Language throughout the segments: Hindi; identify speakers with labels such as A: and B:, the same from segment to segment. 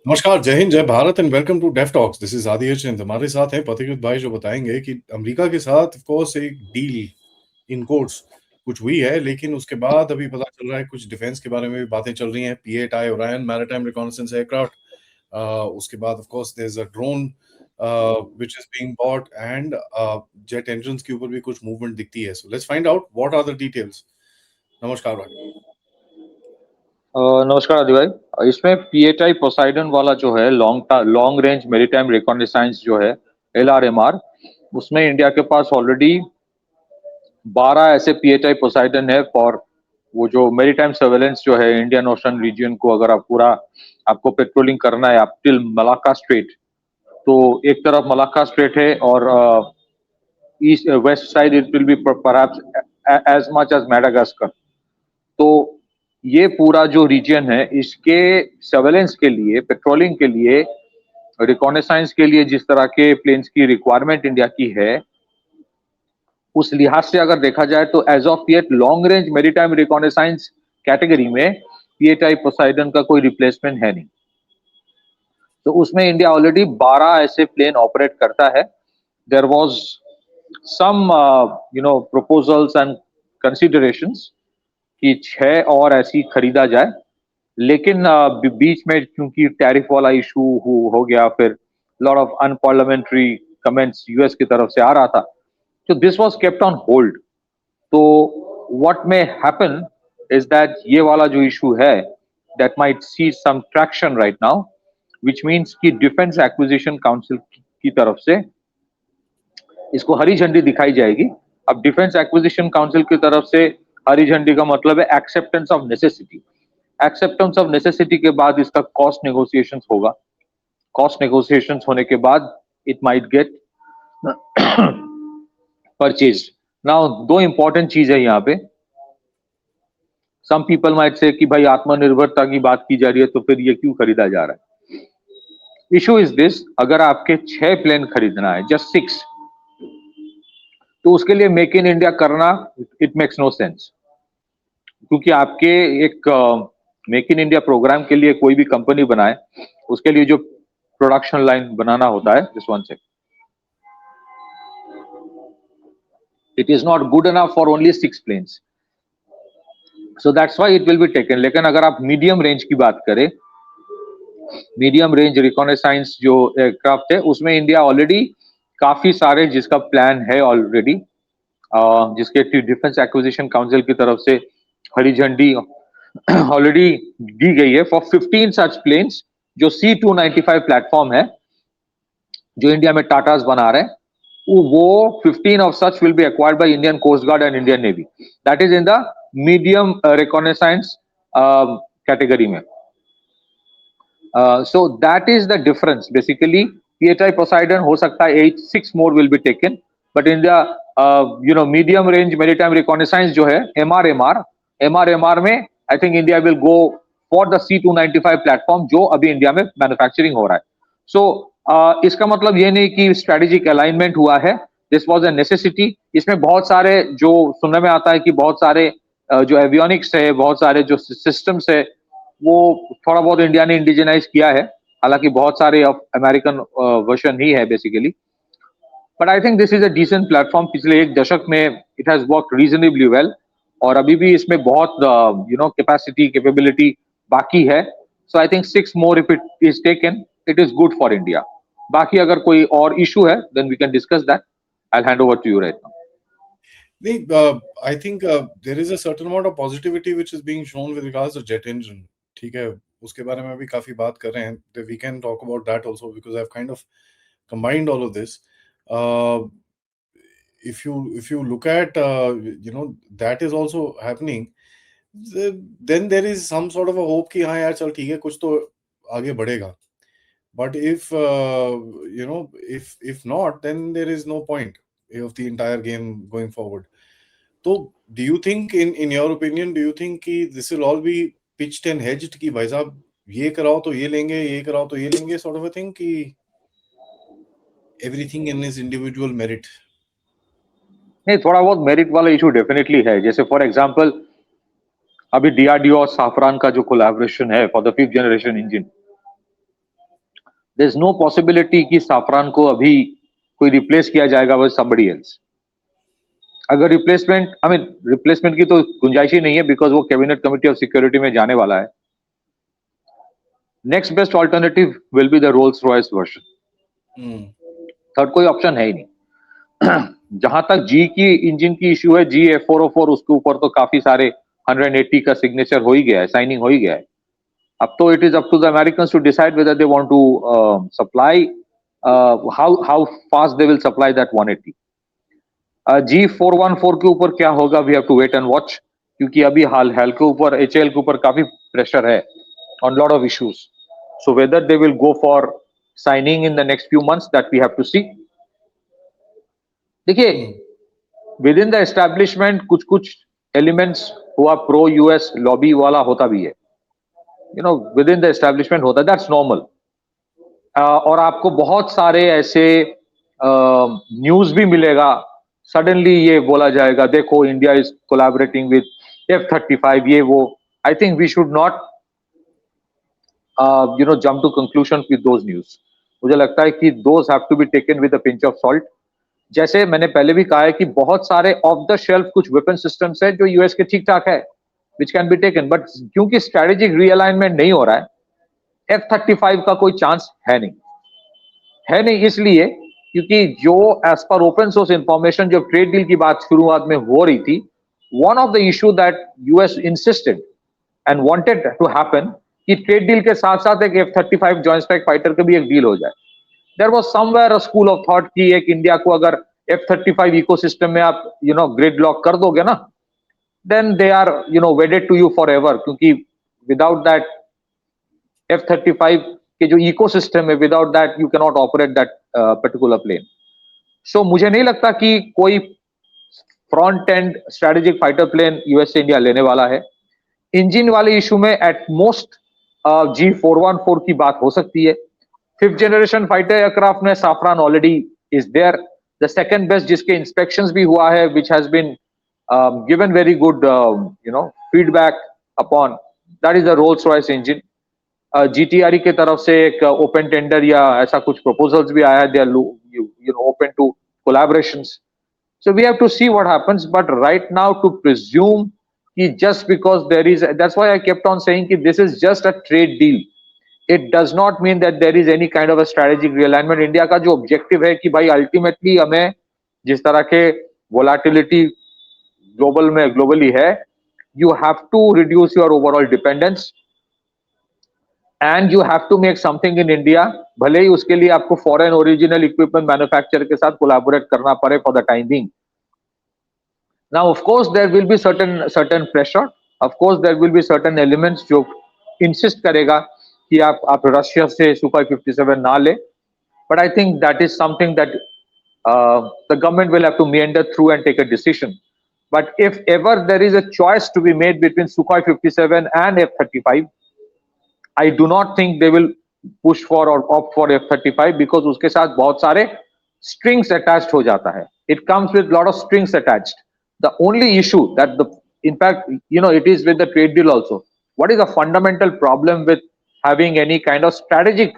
A: नमस्कार, जय हिंद, जय Bharat and welcome to deaf talks. This is आदि चिंत। हमारे साथ हैं पथिकृत भाई जो बताएंगे कि अमेरिका के साथ ऑफ कोर्स एक डील इन कोर्ट्स कुछ हुई है, लेकिन उसके बाद अभी पता चल रहा है कुछ डिफेंस के बारे में भी बातें चल रही हैं। P-8 Orion maritime reconnaissance aircraft, उसके बाद of course there is a drone which is being bought and jet engines के ऊपर भी कुछ मूवमेंट दिखती है। So let's find out what are the details. नमस्कार भाई।
B: नमस्कार आदि भाई। इसमें पीएचआई पोसाइडन वाला जो है लॉन्ग रेंज मेरीटाइम रिकॉनेसाइंस जो है एलआरएमआर, उसमें इंडिया के पास ऑलरेडी 12 ऐसे पीएचआई पोसाइडन है फॉर वो जो मेरीटाइम सर्वेलेंस जो है इंडियन ओशन रीजन को। अगर आप पूरा आपको पेट्रोलिंग करना है आप टिल मलाक्का स्ट्रेट, तो एक तरफ मलाक्का स्ट्रेट है और east west side it will be perhaps as much as Madagascar. तो ये पूरा जो रीजन है इसके सर्वेलेंस के लिए, पेट्रोलिंग के लिए, रिकॉनेसाइंस के लिए जिस तरह के प्लेन्स की रिक्वायरमेंट इंडिया की है, उस लिहाज से अगर देखा जाए तो as of yet long range maritime reconnaissance category में पीएचआई पोसाइडन का कोई रिप्लेसमेंट है नहीं। तो उसमें इंडिया ऑलरेडी 12 ऐसे प्लेन ऑपरेट करता है। There was some proposals and considerations कि 6 और ऐसी खरीदा जाए, लेकिन बीच में क्योंकि टैरिफ वाला इशू हो गया, फिर lot of unparliamentary comments US की तरफ से आ रहा था, तो this was kept on hold. तो what may happen is that ये वाला जो इशू है that might see some traction right now, which means कि डिफेंस एक्विजिशन काउंसिल की तरफ से इसको हरी झंडी दिखाई जाएगी। अब डिफेंस एक्विजिशन काउंसिल की तरफ से हरी झंडी का मतलब है acceptance of necessity. Acceptance of necessity के बाद इसका कॉस्ट नेगोशिएशंस होगा। कॉस्ट नेगोशिएशंस होने के बाद it might get purchased. Now दो इंपॉर्टेंट चीज है यहाँ पे। सम पीपल माइट से कि भाई आत्मनिर्भरता की बात की जा रही है तो फिर ये क्यों खरीदा जा रहा है। इशू इज दिस, अगर आपके 6 प्लेन खरीदना है, जस्ट 6, तो उसके लिए मेक इन इंडिया करना इट मेक्स नो सेंस। क्योंकि आपके एक मेक इन इंडिया प्रोग्राम के लिए कोई भी कंपनी बनाए, उसके लिए जो प्रोडक्शन लाइन बनाना होता है, दिस वन से it is not good enough for only 6 planes, so that's why it will be taken. लेकिन अगर आप मीडियम रेंज की बात करें, मीडियम रेंज रिकॉनेसाइंस जो एयरक्राफ्ट है, उसमें इंडिया ऑलरेडी काफी सारे जिसका प्लान है ऑलरेडी, जिसके डिफेंस एक्विजिशन काउंसिल की तरफ से हरी झंडी ऑलरेडी दी गई है फॉर 15 सच प्लेन्स जो C295 प्लेटफॉर्म है जो इंडिया में टाटास बना रहे हैं। वो 15 of such will be acquired by Indian coast guard and Indian navy. That is in the medium reconnaissance category में। So that is the difference basically. PHI Poseidon हो सकता है 6 more will be taken, but in the medium range maritime reconnaissance जो है MRMR में I think India will go for the C295 platform जो अभी इंडिया में मैन्युफैक्चरिंग हो रहा है। So इसका मतलब ये नहीं कि स्ट्रेटेजिक अलाइनमेंट हुआ है, दिस वाज अ नेसेसिटी। इसमें बहुत सारे जो सुनने में आता है कि बहुत सारे जो एवियोनिक्स है, बहुत सारे जो सिस्टम्स है, वो थोड़ा बहुत इंडिया ने इंडिजिनाइज किया है, हालांकि बहुत सारे अमेरिकन वर्जन ही है basically. But I think this is a decent platform. पिछले एक दशक में it has work reasonably well, और अभी भी इसमें बहुत कैपेसिटी कैपेबिलिटी बाकी है। So I think 6 more if it is taken, it is good for India. बाकी अगर कोई और इशू है then we can discuss that. I hand over to you right now.
A: नहीं, I think there is a certain amount of positivity which is being shown with regards to jet engine. ठीक है, उसके बारे में भी काफी बात कर रहे हैं। We can talk about that also because I have kind of combined all of this. If you look at that is also happening, then there is some sort of a hope कि हाँ यार चल ठीक है कुछ तो आगे बढ़ेगा. But if not, then there is no point of the entire game going forward. So do you think in your opinion, do you think कि this will all be pitched and hedged कि भाई साहब ये कराओ तो ये लेंगे, ये कराओ तो ये लेंगे, sort of a thing कि everything in his individual merit?
B: नहीं, थोड़ा बहुत मेरिट वाला इशू डेफिनेटली है। जैसे फॉर एग्जांपल अभी डीआरडीओ और साफरान का जो कोलैबोरेशन है for the 5th generation engine, there is no possibility कि साफरान को अभी कोई रिप्लेस किया जाएगा विद समबडी एल्स। अगर रिप्लेसमेंट की तो गुंजाइश ही नहीं है, बिकॉज वो कैबिनेट कमिटी ऑफ सिक्योरिटी में जाने वाला है। Next best alternative will be the Rolls Royce version. Third कोई ऑप्शन है ही नहीं। जहां तक जी की इंजन की इश्यू है, जी F404, उसके ऊपर तो काफी सारे 180 का सिग्नेचर हो ही गया है, साइनिंग हो ही गया है। अब तो it is up to the Americans to decide whether they want to supply, how fast they will supply that 180। G414 के ऊपर क्या होगा, we have to wait and watch, क्योंकि अभी हाल के ऊपर HAL के ऊपर काफी प्रेशर है on lot of issues. So whether they will go for signing in the next few months, that we have to see. देखिए, विद इन द एस्टैब्लिशमेंट कुछ कुछ एलिमेंट्स हुआ प्रो यूएस लॉबी वाला होता भी है, you know, with in the establishment होता है, दैट्स नॉर्मल। और आपको बहुत सारे ऐसे न्यूज भी मिलेगा, सडनली ये बोला जाएगा देखो India is collaborating with F-35, ये वो। I think we should not jump to conclusion with those news. मुझे लगता है कि those have to be taken with a pinch of salt. जैसे मैंने पहले भी कहा है कि बहुत सारे ऑफ द शेल्फ कुछ वेपन सिस्टम्स है जो यूएस के ठीक ठाक है, which can be taken, but क्योंकि स्ट्रेटेजिक रीअलाइनमेंट नहीं हो रहा है, F-35 का कोई चांस है नहीं। इसलिए क्योंकि जो एज पर ओपन सोर्स इंफॉर्मेशन, जब ट्रेड डील की बात शुरुआत में हो रही थी, one of the issue that US insisted and wanted to happen कि ट्रेड डील के साथ साथ एक F-35 जॉइंट स्ट्राइक फाइटर का भी एक डील हो जाए। There was somewhere a school of thought कि एक इंडिया को अगर F-35 इकोसिस्टम में आप ग्रिड लॉक कर दोगे ना, then they are wedded to you forever, क्योंकि विदाउट दैट F-35 के जो इकोसिस्टम है, without that you cannot operate that particular plane. So मुझे नहीं लगता कि कोई front end strategic fighter plane US से इंडिया लेने वाला है। इंजन वाले इशू में एट मोस्ट G414 की बात हो सकती है। 5th जनरेशन फाइटर एयरक्राफ्ट में Safran already is there. The second best जिसके इंस्पेक्शंस भी हुआ है, which has been given very good feedback upon, that is the Rolls Royce engine. GTRE के तरफ से एक ओपन टेंडर या ऐसा कुछ प्रपोजल्स भी आया है, they are open to collaborations. So we have to see what happens, but right now to presume कि just because there is, that's why I kept on saying कि this is just a trade deal. It does not mean that there is any kind of a strategic realignment. India का जो ऑब्जेक्टिव है कि भाई अल्टीमेटली हमें जिस तरह के वोलाटिलिटी ग्लोबली है, you have to reduce your overall dependence and you have to make something in India. भले ही उसके लिए आपको फॉरेन ओरिजिनल इक्विपमेंट मैन्युफैक्चर के साथ कोलैबोरेट करना पड़े for the time being. Now of course there will be certain pressure, of course there will be certain elements जो insist करेगा कि आप रशिया से Sukhoi 57 ना ले, but I think that is something that the government will have to meander through and take a decision. But if ever there is a choice to be made between Sukhoi 57 and F-35, I do not think they will push for or opt for F-35, because उसके साथ बहुत सारे strings attached हो जाता है. It comes with lot of strings attached. The only issue that in fact, it is with the trade deal also. What is the fundamental problem with having any kind of strategic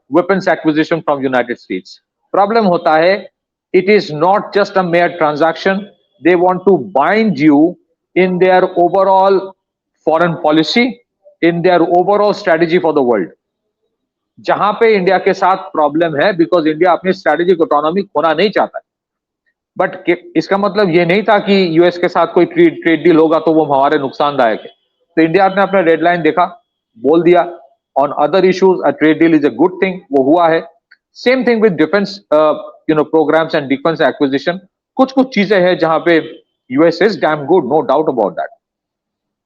B: weapons acquisition from United States? Problem hota hai, it is not just a mere transaction. They want to bind you in their overall foreign policy, in their overall strategy for the world. जहां पे इंडिया के साथ प्रॉब्लम है, बिकॉज इंडिया अपनी स्ट्रेटेजिक ऑटोनॉमी खोना नहीं चाहता है। बट इसका मतलब ये नहीं था कि यूएस के साथ कोई ट्रेड डील होगा तो वो हमारे नुकसानदायक है। तो इंडिया ने अपना डेडलाइन देखा, बोल दिया on other issues a trade deal is a good thing, वो हुआ है। Same thing with defence programmes and defence acquisition. कुछ चीजें हैं जहां पे US is damn good, no doubt about that,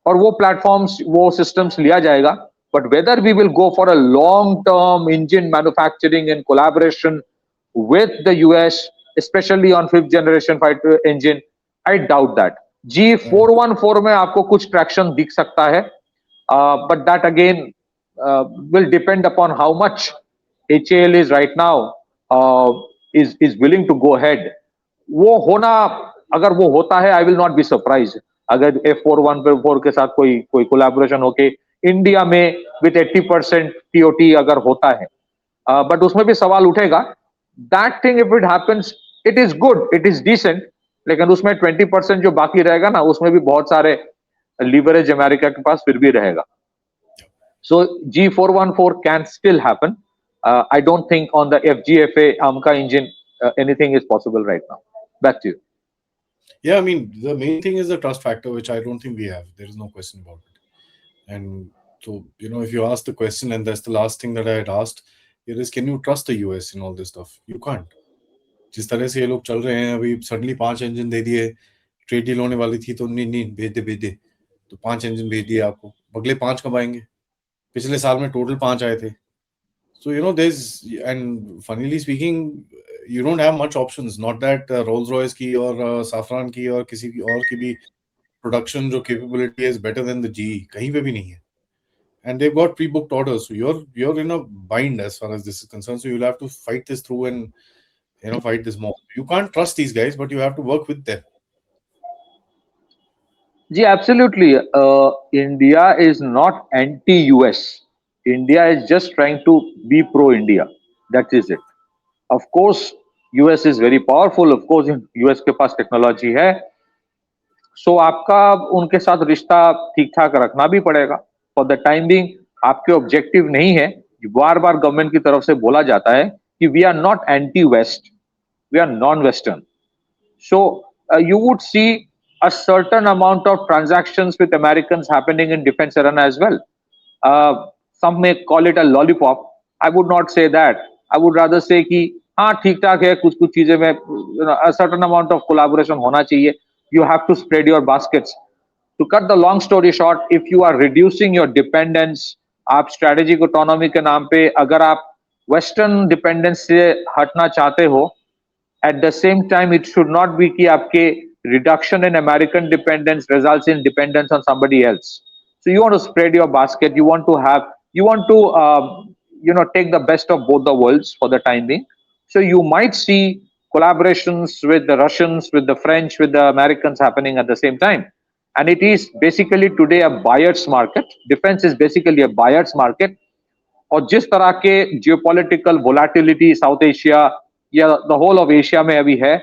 B: और वो प्लेटफॉर्म्स, वो सिस्टम्स लिया जाएगा। But whether we will go for a long term engine manufacturing in collaboration with the US, especially on 5th generation fighter engine, I doubt that. G414 में आपको कुछ traction दिख सकता है, but that again will depend upon how much HAL is right now is willing to go ahead. वो होना, अगर वो होता है, I will not be surprised अगर F414 के साथ कोई collaboration होके इंडिया में विथ 80% टीओटी अगर होता है, बट उसमें भी सवाल उठेगा, that thing if it happens, it is good, it is decent, लेकिन उसमें 20% जो बाकी रहेगा ना, उसमें भी बहुत सारे लीवरेज अमेरिका के पास फिर भी रहेगा. So G414 can still happen. I don't think on the FGFA AMCA engine anything is possible right now. Back to you.
A: Yeah, I mean, the main thing is the trust factor, which I don't think we have. There is no question about it. And so, if you ask the question, and that's the last thing that I had asked, it is, can you trust the US in all this stuff? You can't. जिस तरह से ये लोग चल रहे हैं, अभी सडनली 5 इंजन दे दिए, ट्रेड डील होने वाली थी तो नहीं भेज दे, तो 5 इंजन भेज दिए आपको, अगले 5 कब आएंगे? पिछले साल में टोटल 5 आए थे. So there's, and funnily speaking, you don't have much options. Not that Rolls-Royce की और Safran की और किसी की और की भी production जो capability is better than the GE, कहीं पे भी नहीं है. And they've got pre-booked orders, so you're in a bind as far as this is concerned. So you'll have to fight this through and fight this more. You can't trust these guys, but you have to work with them.
B: Ji, absolutely. India is not anti-US. India is just trying to be pro-India. That is it. Of course, US is very powerful. Of course, US के पास टेक्नोलॉजी है. सो आपका उनके साथ रिश्ता ठीक ठाक रखना भी पड़ेगा. फॉर द टाइम बिंग आपके ऑब्जेक्टिव नहीं है. बार बार गवर्नमेंट की तरफ से बोला जाता है कि we are not anti west, we are non western. So you would see a certain amount of transactions with Americans happening in defense arena as well. Some may call it a lollipop. I would not say that. I would rather say कि हाँ ठीक ठाक है, कुछ कुछ चीजें में a certain amount of collaboration होना चाहिए. You have to spread your baskets. To cut the long story short, if you are reducing your dependence, आप strategic autonomy के नाम पे अगर आप western dependence से हटना चाहते हो, at the same time it should not be कि आपके reduction in American dependence results in dependence on somebody else. So you want to spread your basket. You want to take the best of both the worlds for the time being. So you might see collaborations with the Russians, with the French, with the Americans happening at the same time. And it is basically today a buyer's market. Defense is basically a buyer's market. और जिस तरह के geopolitical volatility South Asia या the whole of Asia में अभी है,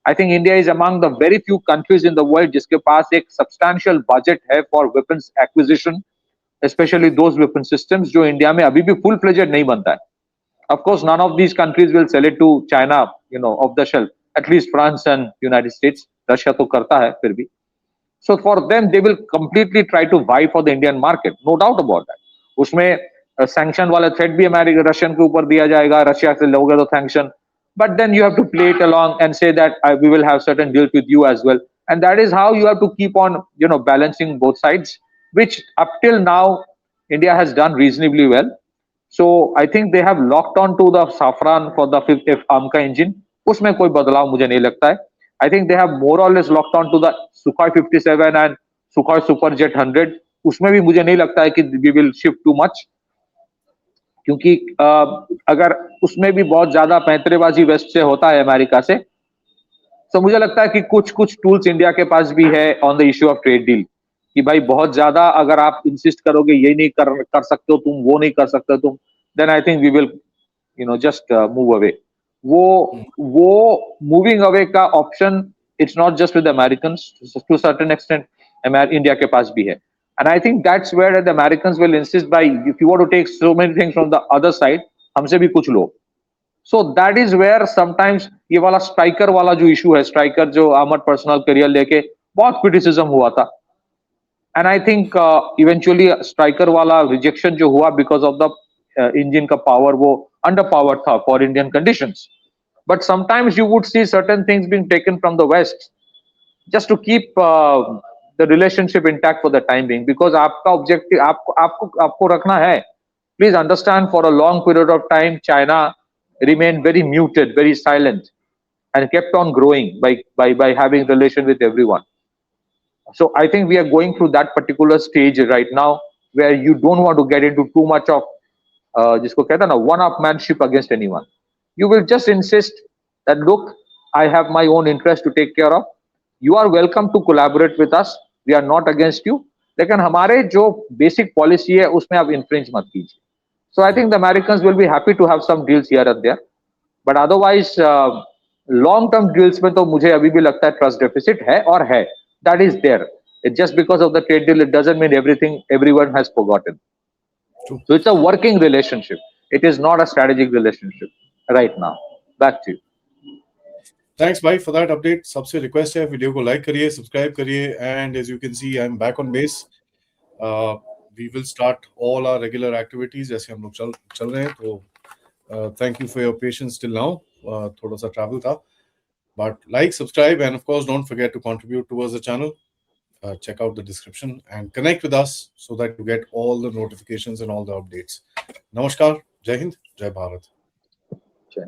B: I think India is among the very few countries in the world जिसके पास एक substantial budget है for weapons acquisition, especially those weapon systems जो इंडिया में अभी भी full fledged नहीं बनता है. Of course, none of these countries will sell it to China, off the shelf. At least France and United States. Russia तो करता है फिर भी. So for them, they will completely try to vie for the Indian market. No doubt about that. उसमें sanction वाला threat भी American Russian के ऊपर दिया जाएगा. Russia से लोगे तो sanction. But then you have to play it along and say that we will have certain deals with you as well. And that is how you have to keep on, balancing both sides, which up till now, India has done reasonably well. So I think they have locked on to the Safran for the 5th AMCA engine. उसमें कोई बदलाव मुझे नहीं लगता है. I think they have more or less locked on to the Sukhoi 57 and Sukhoi Superjet 100. उसमें भी मुझे नहीं लगता है कि we will shift too much. क्योंकि अगर उसमें भी बहुत ज्यादा पैंतरेबाजी वेस्ट से होता है अमेरिका से, तो मुझे लगता है कि कुछ कुछ टूल्स इंडिया के पास भी है on the issue of trade deal, कि भाई बहुत ज्यादा अगर आप इंसिस्ट करोगे ये नहीं कर सकते हो तुम, वो नहीं कर सकते हो तुम, then I think we will just move away. वो मूविंग अवे का option it's not just with American, to certain extent India के पास भी है. And I think that's where the Americans will insist by, if you want to take so many things from the other side, हमसे भी कुछ लो. So that is where sometimes ये वाला स्ट्राइकर वाला जो इशू है, स्ट्राइकर जो आर्मर्ड पर्सनल करियर लेके बहुत क्रिटिसिज्म हुआ था. And I think eventually striker वाला रिजेक्शन जो हुआ because of the इंजन का पावर वो अंडर पावर था for Indian conditions. But sometimes you would see certain things being taken from the West just to keep the relationship intact for the time being, because आपका objective आपको रखना है. Please understand, for a long period of time China remained very muted, very silent, and kept on growing by having relation with everyone. So I think we are going through that particular stage right now where you don't want to get into too much of जिसको कहते हैं ना one-upmanship against anyone. You will just insist that look, I have my own interest to take care of. You are welcome to collaborate with us. We are not against you. लेकिन हमारे जो बेसिक पॉलिसी है उसमें आप इन्फ्रिंज मत कीजिए. So I think the Americans will be happy to have some deals here and there, but otherwise long term deals में तो मुझे अभी भी लगता है trust deficit है और है, that is there. It just because of the trade deal, it doesn't mean everyone has forgotten.
A: True.
B: So it's a working relationship. It is not a strategic relationship right now. Back to you.
A: Thanks bhai for that update. सबसे रिक्वेस्ट है वीडियो को लाइक करिए, सब्सक्राइब करिए, and as you can see I am back on base. We will start all our regular activities जैसे हम लोग चल रहे हैं. तो thank you for your patience till now. थोड़ा सा ट्रैवल था, but like, subscribe, and of course don't forget to contribute towards the channel. Check out the description and connect with us so that you get all the notifications and all the updates. Namaskar, Jai Hind, Jai Bharat.
B: Jai.